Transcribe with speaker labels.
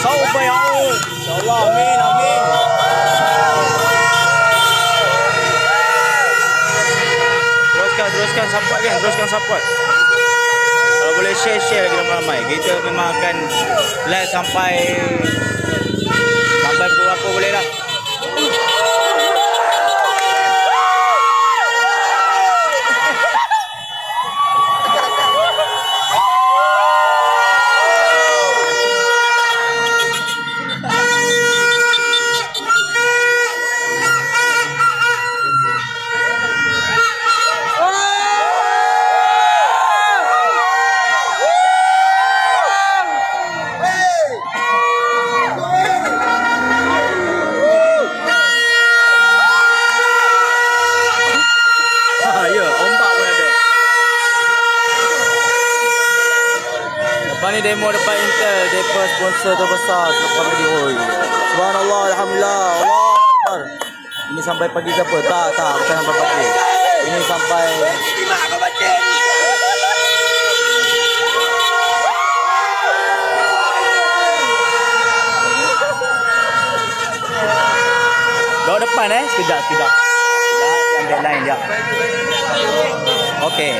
Speaker 1: Saufa yaud. InsyaAllah. Amin. Amin. Teruskan support kan. Teruskan support. Kalau boleh share lagi ramai-ramai. Kita memang akan live sampai pukul berapa boleh dah. Lepas ni demo depan Intel, depa sponsor terbesar selepas video. Subhanallah, alhamdulillah, Allahu Akbar. Ini sampai pagi ke apa? Tak, bukan sampai pagi. Ini sampai Dok depan sekejap. Yang deadline jap. Okey.